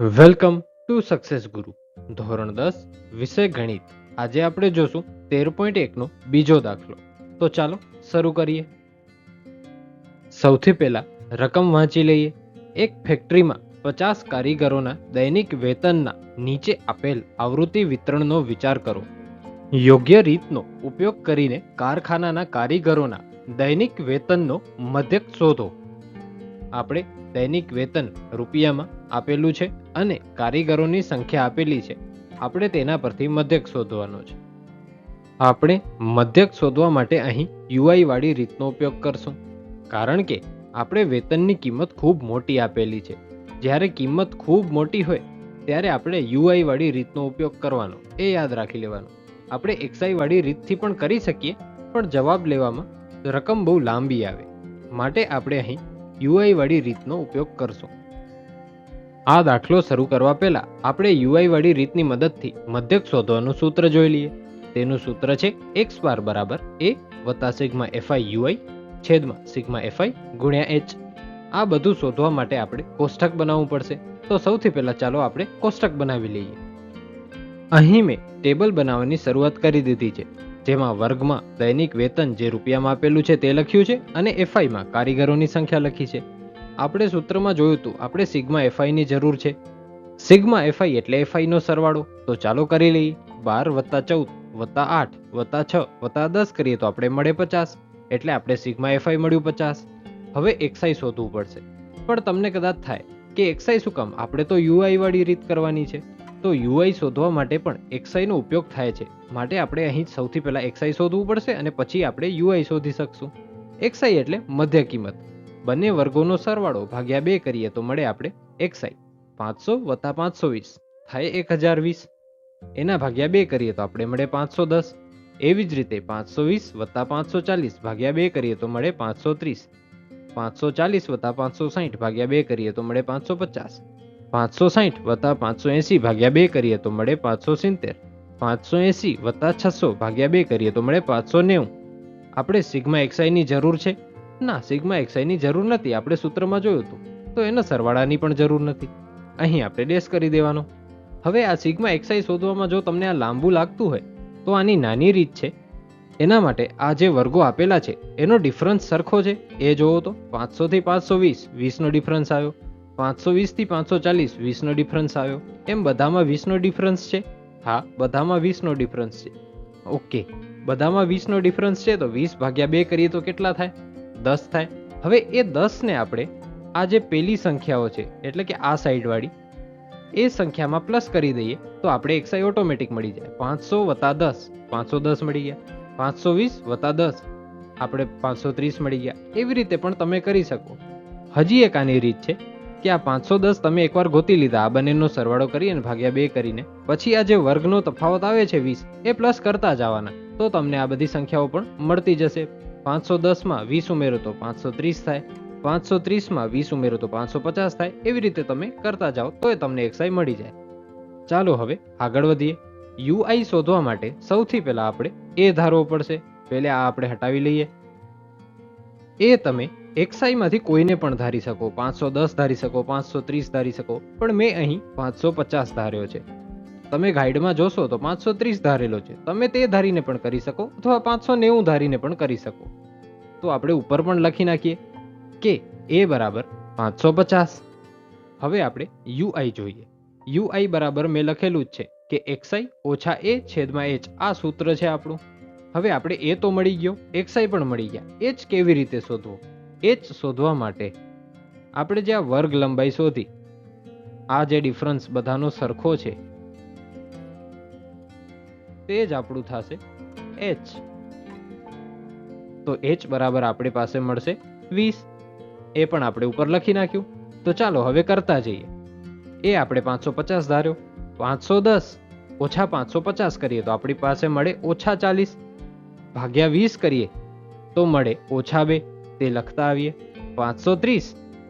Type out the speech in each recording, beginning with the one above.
Welcome to success ગુરુ ધોરણ 10 વિષય ગણિત. આજે આપણે જોશું 13.1 નો બીજો દાખલો. તો ચાલો શરૂ કરીએ. સૌથી પહેલા રકમ વાંચી લઈએ. એક ફેક્ટરીમાં 50 કારીગરોના દૈનિક વેતનના નીચે આપેલ આવૃત્તિ વિતરણનો વિચાર કરો. યોગ્ય રીતનો ઉપયોગ કરીને કારખાનાના કારીગરોના દૈનિક વેતનનો મધ્યક શોધો. આપણે દૈનિક વેતન રૂપિયામાં આપેલું છે અને કારીગરોની સંખ્યા આપેલી છે. આપણે તેના પરથી મધ્યક શોધવાનો છે. આપણે મધ્યક શોધવા માટે અહીં યુઆઈ વાળી રીતનો ઉપયોગ કરશું, કારણ કે આપણે વેતનની કિંમત ખૂબ મોટી આપેલી છે. જ્યારે કિંમત ખૂબ મોટી હોય ત્યારે આપણે યુઆઈ વાળી રીતનો ઉપયોગ કરવાનો, એ યાદ રાખી લેવાનું. આપણે એક્સઆઈ વાળી રીતથી પણ કરી શકીએ, પણ જવાબ લેવામાં રકમ બહુ લાંબી આવે, માટે આપણે અહીં યુઆઈ વાળી રીતનો ઉપયોગ કરશું. આ દાખલો શરૂ કરવા પહેલા આપણે યુઆઈ વાળી રીતની મદદથી મધ્યક શોધવાનું સૂત્ર જોઈ લઈએ. તેનું સૂત્ર છે x બાર બરાબર a વત્તા સિગ્મા fi યુઆઈ છેદમાં સિગ્મા fi ગુણ્યા h. આ બધું શોધવા માટે આપણે કોષ્ટક બનાવવું પડશે. તો સૌથી પહેલા ચાલો આપણે કોષ્ટક બનાવી લઈએ. અહીં મેં ટેબલ બનાવવાની શરૂઆત કરી દીધી છે, જેમાં વર્ગમાં દૈનિક વેતન જે રૂપિયામાં આપેલું છે તે લખ્યું છે અને એફઆઈમાં કારીગરોની સંખ્યા લખી છે. આપણે સૂત્રમાં જોયું હતું આપણે સિગ્મા એફઆઈની જરૂર છે. સિગ્મા એફઆઈ એટલે એફઆઈનો સરવાળો. તો ચાલો કરી લઈએ. 12 + 14 + 8 + 6 + 10 કરીએ તો આપણે મળે 50. એટલે આપણે સિગ્મા એફઆઈ મળ્યું 50. હવે એક્સઆઈ શોધવું પડશે. પણ તમને કદાચ થાય કે એક્સઆઈ શું કામ, આપણે તો યુઆઈ વાળી રીત કરવાની છે. તો યુઆઈ શોધવા માટે પણ એક્સઆઈ નો ઉપયોગ થાય છે, માટે આપણે અહીં સૌથી પહેલા એક્સઆઈ શોધવું પડશે અને પછી આપણે યુઆઈ શોધી શકશું. એક્સઆઈ એટલે મધ્ય કિંમત. બંને વર્ગોનો સરવાળો ભાગ્યા 2 કરીએ તો મળે આપણે એક્સઆઈ. 500 + 520 થાય 1020. એના ભાગ્યા 2 કરીએ તો આપણે મળે 510. એવી જ રીતે 520 + 540 ભાગ્યા 2 કરીએ તો મળે 530. 540 + 560 ભાગ્યા 2 કરીએ તો મળે 550. 560 + 580 ભાગ્યા 2 કરીએ તો મળે 570. 580 + 600 ભાગ્યા 2 કરીએ તો મળે 590. આપણે સિગ્મા એક્સઆઈની જરૂર છે? ના, સિગ્મા એક્સઆઈની જરૂર નથી. આપણે સૂત્રમાં જોયું હતું, તો એના સરવાળાની પણ જરૂર નથી. અહીં આપણે ડેશ કરી દેવાનો. હવે આ સિગ્મા એક્સઆઈ શોધવામાં જો તમને આ લાંબુ લાગતું હોય તો આની નાની રીત છે. એના માટે આ જે વર્ગો આપેલા છે એનો ડિફરન્સ સરખો છે એ જોવો તો 500 થી 520 20 નો ડિફરન્સ આવ્યો. 520 થી 540 20 નો ડિફરન્સ આવ્યો. એમ બધામાં 20 નો ડિફરન્સ છે. હા, બધામાં 20 નો ડિફરન્સ છે. ઓકે, બધામાં 20 નો ડિફરન્સ છે તો 20 ભાગ્યા 2 કરીએ તો કેટલા થાય? 10 થાય. હવે એ 10 ને આપણે આ જે પેલી સંખ્યાઓ છે એટલે કે આ સાઈડ વાળી એ સંખ્યામાં પ્લસ કરી દઈએ તો આપણે એક્સઆઈ ઓટોમેટિક મળી જાય. 500 + 10 510 મળી ગયા. 520 + 10 આપણે 530 મળી ગયા. એવી રીતે પણ તમે કરી શકો. હજી એક આની રીત છે કે આ 510 તમે એકવાર ગોતી લીધા, આ બંનેનો સરવાળો કરી અને ભાગ્યા 2 કરીને પછી આ જે વર્ગનો તફાવત આવે છે 20 એ પ્લસ કરતા જવાના, તો તમને આ બધી સંખ્યાઓ પણ મળતી જશે. 510 માં 20 ઉમેરો તો 530 થાય. 530 માં 20 ઉમેરો તો 550 થાય. એવી રીતે તમે કરતા જાઓ તો તમને એક્સઆઈ મળી જાય. ચાલો હવે આગળ વધીએ. યુઆઈ શોધવા માટે સૌથી પહેલા આપણે એ ધારવો પડશે. પહેલા આ આપણે હટાવી લઈએ. એ તમે એક્સઆઈ માંથી કોઈને પણ ધારી શકો. 510 ધારી શકો, 530 ધારી શકો, પણ મેં અહીં 550 ધાર્યો છે. તમે ગાઈડમાં જોશો તો 530 ધારેલો છે. તમે તે ધારીને પણ કરી શકો અથવા 590 ધારીને પણ કરી શકો. તો આપણે ઉપર પણ લખી નાખીએ કે એ બરાબર 550. હવે આપણે યુઆઈ જોઈએ. યુઆઈ બરાબર મેં લખેલું જ છે કે એક્સઆઈ ઓછા એ છેદમાં એચ. આ સૂત્ર છે આપણું. હવે આપણે એ તો મળી ગયો, એક્સઆઈ પણ મળી ગયા. એચ કેવી રીતે શોધવો? એચ શોધવા માટે આપણે જે આ વર્ગ લંબાઈ શોધી, આ જે ડિફરન્સ બધાનો સરખો છે તે જ આપણું થશે એચ. તો એચ બરાબર આપણી પાસે મળશે 20. એ પણ આપણે ઉપર લખી નાખ્યું. તો ચાલો હવે કરતા જઈએ. એ આપણે 550 ધાર્યો. 510 ઓછા 550 કરીએ તો આપણી પાસે મળે ઓછા 40. ભાગ્યા 20 કરીએ તો મળે ઓછા 2. તે લખતા આવીએ. 530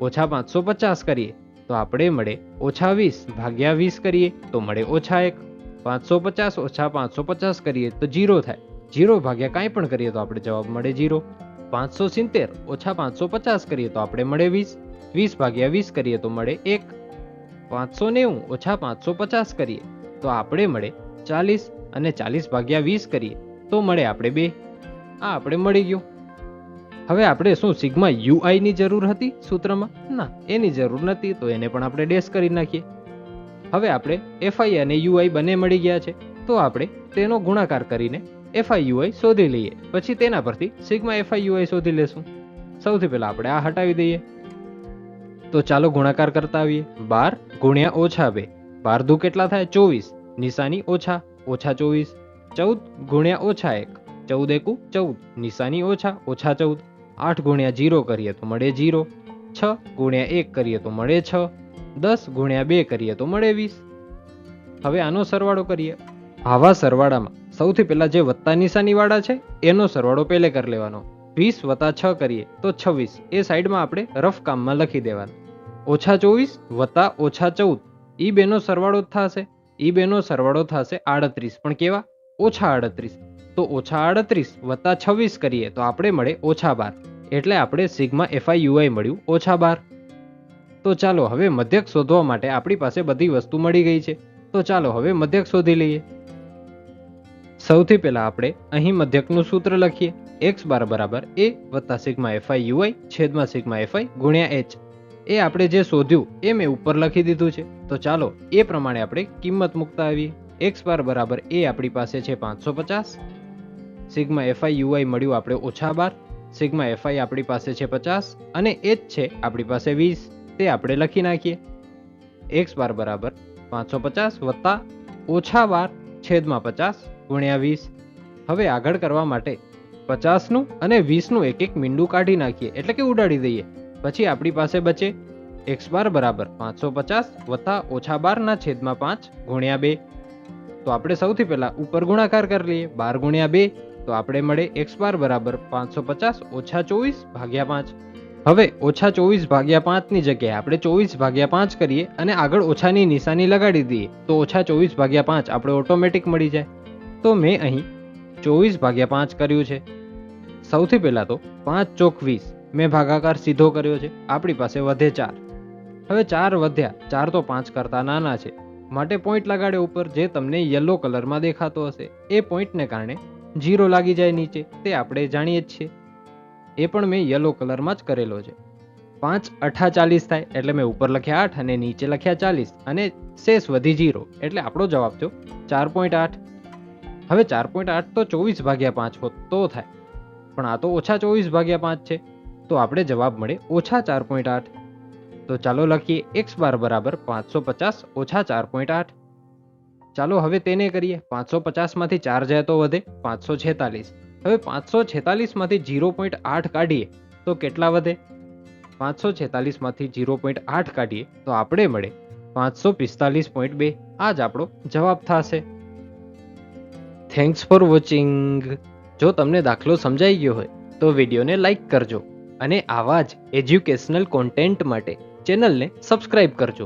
ઓછા 550 કરીએ તો આપણે મળે ઓછા 20. ભાગ્યા 20 કરીએ તો મળે ઓછા 1. 550 ઓછા 550 કરીએ તો 0 થાય. 0 ભાગ્યા કાંઈ પણ કરીએ તો આપણે જવાબ મળે 0. 570 ઓછા 550 કરીએ તો આપણે મળે 20. 20 ભાગ્યા 20 કરીએ તો મળે 1. 590 ઓછા 550 કરીએ તો આપણે મળે 40 અને 40 ભાગ્યા 20 કરીએ તો મળે આપણે 2. આ આપણે મળી ગયું. હવે આપણે શું સિગ્મા યુઆઈ ની જરૂર હતી સૂત્રમાં? ના, એની જરૂર નથી, તો એને પણ આપણે ડેશ કરી નાખીએ. હવે આપણે એફઆઈ અને યુઆઈ બંને મળી ગયા છે, તો આપણે તેનો ગુણાકાર કરીને એફઆઈ યુઆઈ શોધી લઈએ. પછી તેના પરથી સિગ્મા એફઆઈ યુઆઈ શોધી લેશું. સૌથી પહેલા આપણે આ હટાવી દઈએ. તો ચાલો ગુણાકાર કરતા આવીએ. 12 ગુણ્યા ઓછા 2, 12 દુ કેટલા થાય? 24, નિશાની ઓછા, ઓછા 24. 14 ગુણ્યા ઓછા 1, 14 એકુ 14, નિશાની ઓછા, ઓછા 14. 8 ગુણ્યા 0 કરીએ તો મળે 0. 6 ગુણ્યા 1 કરીએ તો મળે 6. 10 ગુણ્યા 2 કરીએ તો મળે 20. હવે આનો સરવાળો કરીએ. આવા સરવાળામાં સૌથી પહેલા જે વત્તા નિશાની વાળા છે એનો સરવાળો પહેલે કરી લેવાનો. 20 વત્તા 6 કરીએ તો 26, એ સાઈડમાં આપણે રફ કામમાં લખી દેવાનું. ઓછા 24 વત્તા ઓછા 14, ઈ બેનો સરવાળો જ થશે. ઈ બેનો સરવાળો થશે 38, પણ કેવા? ઓછા 38. તો ઓછા 38 વત્તા 26 કરીએ તો આપણે મળે ઓછા 12. એટલે આપણે સિગ્મા એફઆઈ યુઆઈ મળ્યું ઓછા 12. તો ચાલો હવે મધ્યક શોધવા માટે આપણી પાસે બધી વસ્તુ મળી ગઈ છે. તો ચાલો હવે મધ્યક શોધી લઈએ. સૌથી પહેલા આપણે અહીં મધ્યકનું સૂત્ર લખીએ. x બાર બરાબર a વત્તા સિગ્મા એફઆઈ યુઆઈ છેદમાં સિગ્મા એફઆઈ ગુણ્યા h. એ આપણે જે શોધ્યું એ મેં ઉપર લખી દીધું છે. તો ચાલો એ પ્રમાણે આપણે કિંમત મૂકતા આવીએ. x બાર બરાબર a આપણી પાસે છે 550. સિગ્મા એફઆઈ યુઆઈ મળ્યું આપણે ઓછા 12. સિગ્મા એફઆઈ આપણી પાસે છે 50 અને h છે આપણી પાસે 20. તે આપણે લખી નાખીએ. x બાર બરાબર 550 વત્તા ઓછા 12 છેદમાં 50 ગુણ્યા 20. હવે આગળ કરવા માટે 50નું અને 20નું એક એક મીંડું કાઢી નાખીએ, એટલે કે ઉડાડી દઈએ. પછી આપણી પાસે બચે x બાર બરાબર 550 વત્તા ઓછા 12 ના છેદમાં 5 ગુણ્યા 2. તો આપણે સૌથી પહેલા ઉપર ગુણાકાર કરી લઈએ. 12 ગુણ્યા 2 તો આપણે મળે x બાર બરાબર 550 ઓછા 24 ભાગ્યા 5. હવે ઓછા 24 ભાગ્યા 5 ની જગ્યાએ આપણે 24 ભાગ્યા 5 કરીએ અને આગળ ઓછાની નિશાની લગાડી દઈએ તો ઓછા 24 ભાગ્યા 5 આપણે ઓટોમેટિક મળી જાય. તો મેં અહીં 24 ભાગ્યા 5 કર્યું છે. સૌથી પહેલા તો 5 ચોક 20 મેં ભાગાકાર સીધો કર્યો છે. આપણી પાસે વધે 4. હવે 4 વધ્યા, 4 તો 5 કરતા નાના છે, માટે પોઈન્ટ લગાડ્યો ઉપર, જે તમને યલો કલરમાં દેખાતો હશે. એ પોઈન્ટને કારણે 0 લાગી જાય નીચે, તે આપણે જાણીએ જ છીએ. એ પણ મેં યલો કલરમાં જ કરેલો છે. 5 અઠા 40 થાય, એટલે મેં ઉપર લખ્યા 8 અને નીચે લખ્યા 40 અને શેષ વધી 0, એટલે આપણો જવાબ થયો 4.8. હવે 4.8 તો 24 ભાગ્યા 5 હોત તો થાય, પણ આ તો ઓછા 24 ભાગ્યા 5 છે, તો આપણે જવાબ મળે ઓછા 4.8. તો ચાલો લખીએ x બાર બરાબર 550 ઓછા 4.8. ચાલો હવે તેને કરીએ. 550 માંથી 4 જાય તો વધે 546. હવે 546 માંથી 0.8 કાઢીએ તો કેટલા વધે? 546 માંથી 0.8 કાઢીએ તો આપણે મળે 545.2. આ જ આપણો જવાબ થશે. Thanks for watching. જો તમને દાખલો સમજાઈ ગયો હોય તો વિડીયોને લાઈક કરજો અને આવા જ એજ્યુકેશનલ કોન્ટેન્ટ માટે ચેનલને સબસ્ક્રાઇબ કરજો.